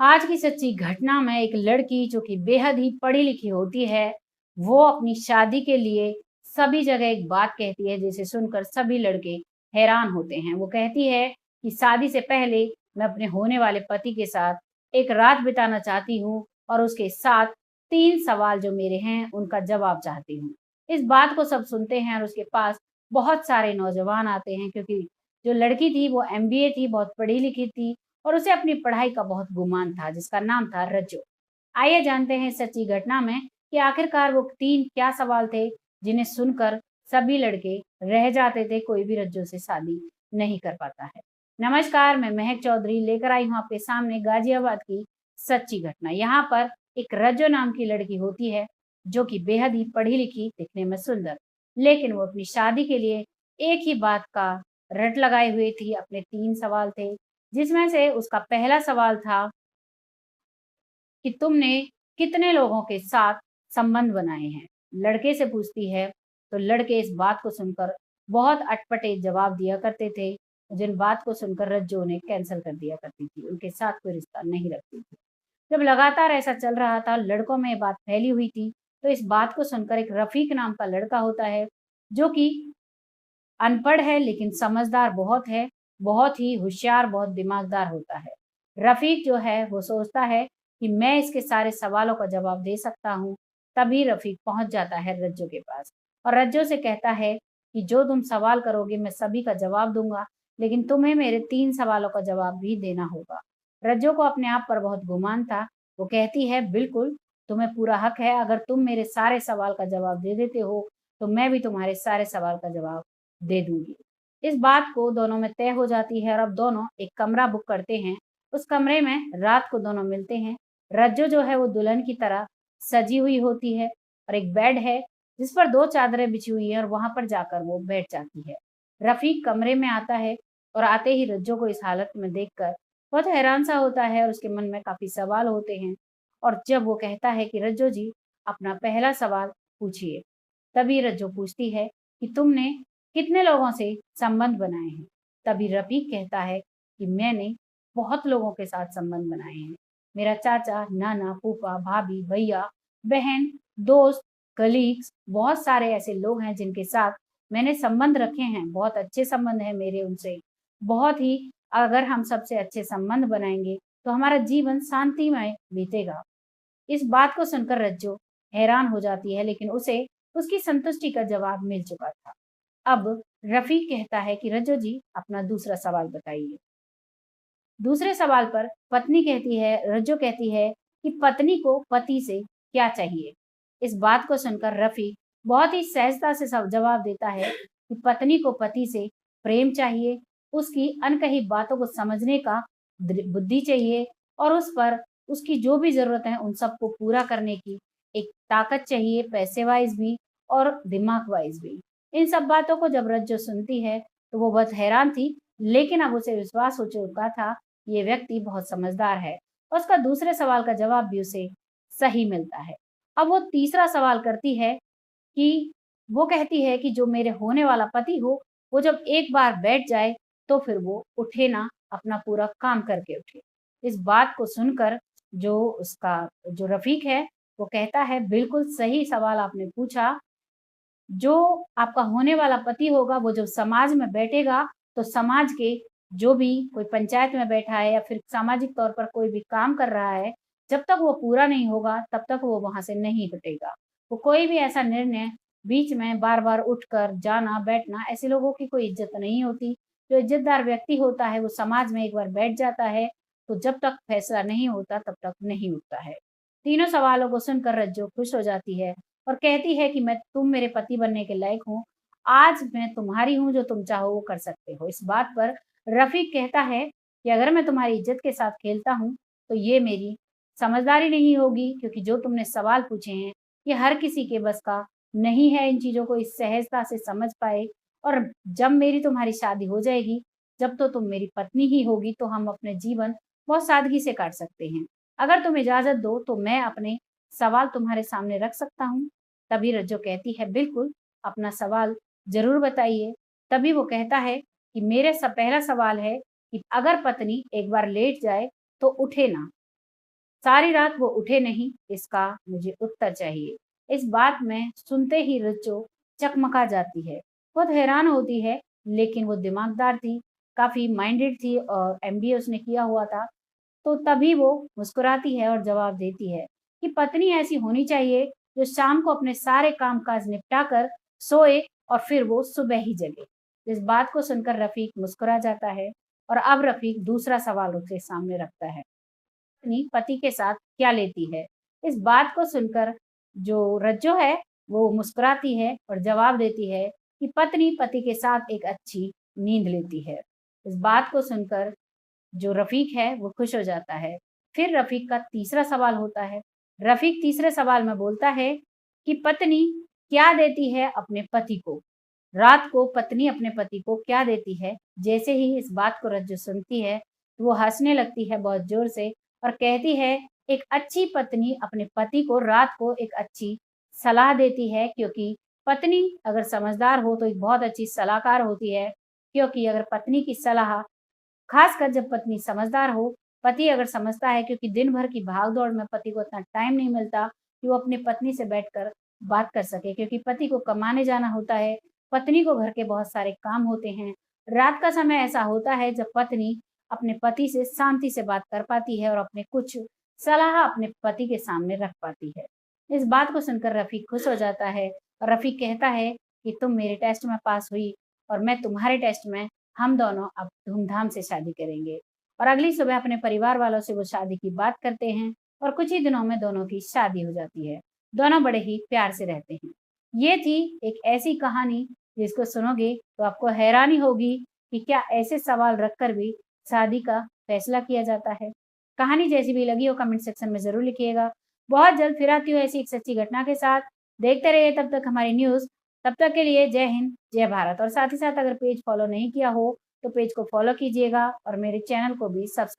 आज की सच्ची घटना में एक लड़की जो कि बेहद ही पढ़ी लिखी होती है, वो अपनी शादी के लिए सभी जगह एक बात कहती है जिसे सुनकर सभी लड़के हैरान होते हैं। वो कहती है कि शादी से पहले मैं अपने होने वाले पति के साथ एक रात बिताना चाहती हूँ और उसके साथ 3 सवाल जो मेरे हैं उनका जवाब चाहती हूँ। इस बात को सब सुनते हैं और उसके पास बहुत सारे नौजवान आते हैं क्योंकि जो लड़की थी वो एमबीए थी, बहुत पढ़ी लिखी थी और उसे अपनी पढ़ाई का बहुत गुमान था जिसका नाम था रज्जो। आइए जानते हैं सच्ची घटना में कि आखिरकार वो 3 क्या सवाल थे जिन्हें सुनकर सभी लड़के रह जाते थे, कोई भी रज्जो से शादी नहीं कर पाता है। नमस्कार, मैं महक चौधरी लेकर आई हूँ आपके सामने गाजियाबाद की सच्ची घटना। यहाँ पर एक रज्जो नाम की लड़की होती है जो कि बेहद ही पढ़ी लिखी, दिखने में सुंदर, लेकिन वो अपनी शादी के लिए एक ही बात का रट लगाए हुए थी। अपने 3 सवाल थे जिसमें से उसका पहला सवाल था कि तुमने कितने लोगों के साथ संबंध बनाए हैं? लड़के से पूछती है, तो लड़के इस बात को सुनकर बहुत अटपटे जवाब दिया करते थे, जिन बात को सुनकर रज्जो उन्हें कैंसल कर दिया करती थी, उनके साथ कोई रिश्ता नहीं रखती थी। जब लगातार ऐसा चल रहा था, लड़कों में ये बात फैली हुई थी, तो इस बात को सुनकर एक रफ़ीक नाम का लड़का होता है, जो कि अनपढ़ है लेकिन समझदार बहुत है, बहुत ही होशियार, बहुत दिमागदार होता है। रफ़ीक जो है वो सोचता है कि मैं इसके सारे सवालों का जवाब दे सकता हूँ, तभी रफ़ीक पहुँच जाता है रज्जो के पास और रज्जो से कहता है कि जो तुम सवाल करोगे मैं सभी का जवाब दूँगा, लेकिन तुम्हें मेरे 3 सवालों का जवाब भी देना होगा। रज्जो को अपने आप पर बहुत गुमान था, वो कहती है बिल्कुल, तुम्हें पूरा हक है, अगर तुम मेरे सारे सवाल का जवाब दे देते हो, तो मैं भी तुम्हारे सारे सवाल का जवाब दे दूँगी। इस बात को दोनों में तय हो जाती है और अब दोनों एक कमरा बुक करते हैं। उस कमरे में रात को दोनों मिलते हैं। रज्जो जो है वो दुल्हन की तरह सजी हुई होती है और एक बेड है जिस पर 2 चादरें बिछी हुई हैं और वहाँ पर जाकर वो बैठ जाती है। रफ़ीक कमरे में आता है और आते ही रज्जो को इस हालत में देखकर बहुत हैरान-सा होता है और उसके मन में काफ़ी सवाल होते हैं और जब वो कहता है कि रज्जो जी, अपना पहला सवाल पूछिए। तभी रज्जो पूछती है कि तुमने कितने लोगों से संबंध बनाए हैं? तभी रफ़ीक कहता है कि मैंने बहुत लोगों के साथ संबंध बनाए हैं। मेरा चाचा, नाना, फूफा, भाभी, भैया, बहन, दोस्त, कलीग्स, बहुत सारे ऐसे लोग हैं जिनके साथ मैंने संबंध रखे हैं, बहुत अच्छे संबंध हैं मेरे उनसे। बहुत ही अगर हम सबसे अच्छे संबंध बनाएँगे, तो हमारा जीवन शांतिमय बीतेगा। इस बात को सुनकर रज्जो हैरान हो जाती है, लेकिन उसे उसकी संतुष्टि का जवाब मिल चुका था। अब रफ़ीक कहता है कि रज्जो जी, अपना दूसरा सवाल बताइए। दूसरे सवाल पर पत्नी कहती है, रज्जो कहती है कि पत्नी को पति से क्या चाहिए? इस बात को सुनकर रफ़ीक बहुत ही सहजता से सब जवाब देता है कि पत्नी को पति से प्रेम चाहिए, उसकी अनकही बातों को समझने का बुद्धि चाहिए और उस पर उसकी जो भी ज़रूरत है उन सबको पूरा करने की एक ताकत चाहिए, पैसे वाइज़ भी और दिमाग वाइज़ भी। इन सब बातों को जब रज्जो सुनती है, तो वो बहुत हैरान थी, लेकिन अब उसे विश्वास हो चुका था ये व्यक्ति बहुत समझदार है और उसका दूसरे सवाल का जवाब भी उसे सही मिलता है। अब वो तीसरा सवाल करती है कि वो कहती है कि जो मेरे होने वाला पति हो, वो जब एक बार बैठ जाए, तो फिर वो उठे ना, अपना पूरा काम करके उठे। इस बात को सुनकर जो उसका जो रफ़ीक है, वो कहता है, "बिल्कुल सही सवाल आपने पूछा। जो आपका होने वाला पति होगा वो जब समाज में बैठेगा तो समाज के जो भी कोई पंचायत में बैठा है या फिर सामाजिक तौर पर कोई भी काम कर रहा है, जब तक वो पूरा नहीं होगा तब तक वो वहाँ से नहीं हटेगा। वो कोई भी ऐसा निर्णय बीच में बार-बार उठकर जाना, बैठना ऐसे लोगों की कोई इज़्ज़त नहीं होती। जो इज़्ज़तदार व्यक्ति होता है वो समाज में एक बार बैठ जाता है, तो जब तक फैसला नहीं होता तब तक नहीं उठता है। तीनों सवालों को सुनकर रज्जो खुश हो जाती है और कहती है कि मैं तुम मेरे पति बनने के लायक हो। आज मैं तुम्हारी हूँ, जो तुम चाहो वो कर सकते हो। इस बात पर रफ़ीक कहता है कि अगर मैं तुम्हारी इज़्ज़त के साथ खेलता हूँ, तो ये मेरी समझदारी नहीं होगी क्योंकि जो तुमने सवाल पूछे हैं, ये हर किसी के बस का नहीं है इन चीज़ों को इस सहजता से समझ पाए और जब मेरी तुम्हारी शादी हो जाएगी, जब तो तुम मेरी पत्नी ही होगी, तो हम अपने जीवन बहुत सादगी से काट सकते हैं। अगर तुम इजाज़त दो, तो मैं अपने सवाल तुम्हारे सामने रख सकता हूँ। तभी रज्जो कहती है, बिल्कुल, अपना सवाल ज़रूर बताइए। तभी वो कहता है कि मेरे पहला सवाल है कि अगर पत्नी एक बार लेट जाए, तो उठे ना। सारी रात वो उठे नहीं, इसका मुझे उत्तर चाहिए। इस बात में सुनते ही रिचो चकमका जाती है। बहुत हैरान होती है, लेकिन वो दिमागदार थी, काफ़ी माइंडेड थी और एमबीए उसने किया हुआ था। तो तभी वो मुस्कुराती है और जवाब देती है कि पत्नी ऐसी होनी चाहिए जो शाम को अपने सारे काम-काज निपटा कर सोए और फिर वो सुबह ही जगे। इस बात को सुनकर रफ़ीक मुस्कुरा जाता है और अब रफ़ीक दूसरा सवाल उसके सामने रखता है। पत्नी पति के साथ क्या लेती है? इस बात को सुनकर जो रज्जो है, वो मुस्कुराती है और जवाब देती है कि पत्नी पति के साथ एक अच्छी नींद लेती है। इस बात को सुनकर जो रफ़ीक है, वो खुश हो जाता है। फिर रफ़ीक का तीसरा सवाल होता है। रफ़ीक तीसरे सवाल में बोलता है कि पत्नी क्या देती है अपने पति को? रात को पत्नी अपने पति को क्या देती है? जैसे ही इस बात को रज्जो सुनती है, तो वो हँसने लगती है बहुत ज़ोर से और कहती है, एक अच्छी पत्नी अपने पति को रात को एक अच्छी सलाह देती है, क्योंकि पत्नी अगर समझदार हो तो एक बहुत अच्छी सलाहकार होती है। क्योंकि अगर पत्नी की सलाह, खासकर जब पत्नी समझदार हो, पति अगर समझता है, क्योंकि दिन भर की भाग-दौड़ में पति को इतना टाइम नहीं मिलता कि वो अपनी पत्नी से बैठकर बात कर सके, क्योंकि पति को कमाने जाना होता है, पत्नी को घर के बहुत सारे काम होते हैं। रात का समय ऐसा होता है जब पत्नी अपने पति से शांति से बात कर पाती है और अपने कुछ सलाह अपने पति के सामने रख पाती है। इस बात को सुनकर रफ़ीक खुश हो जाता है और रफ़ीक कहता है कि तुम मेरे टेस्ट में पास हुई और मैं तुम्हारे टेस्ट में, हम दोनों अब धूमधाम से शादी करेंगे। और अगली सुबह अपने परिवार वालों से वो शादी की बात करते हैं और कुछ ही दिनों में दोनों की शादी हो जाती है। दोनों बड़े ही प्यार से रहते हैं। ये थी एक ऐसी कहानी जिसको सुनोगे तो आपको हैरानी होगी कि क्या ऐसे सवाल रखकर भी शादी का फैसला किया जाता है। कहानी जैसी भी लगी हो कमेंट सेक्शन में ज़रूर लिखिएगा। बहुत जल्द फिर आती हूँ ऐसी एक सच्ची घटना के साथ। देखते रहिए तब तक हमारी न्यूज़। तब तक के लिए जय हिंद, जय भारत। और साथ ही साथ अगर पेज फॉलो नहीं किया हो, तो पेज को फॉलो कीजिएगा और मेरे चैनल को भी सब्सक्राइब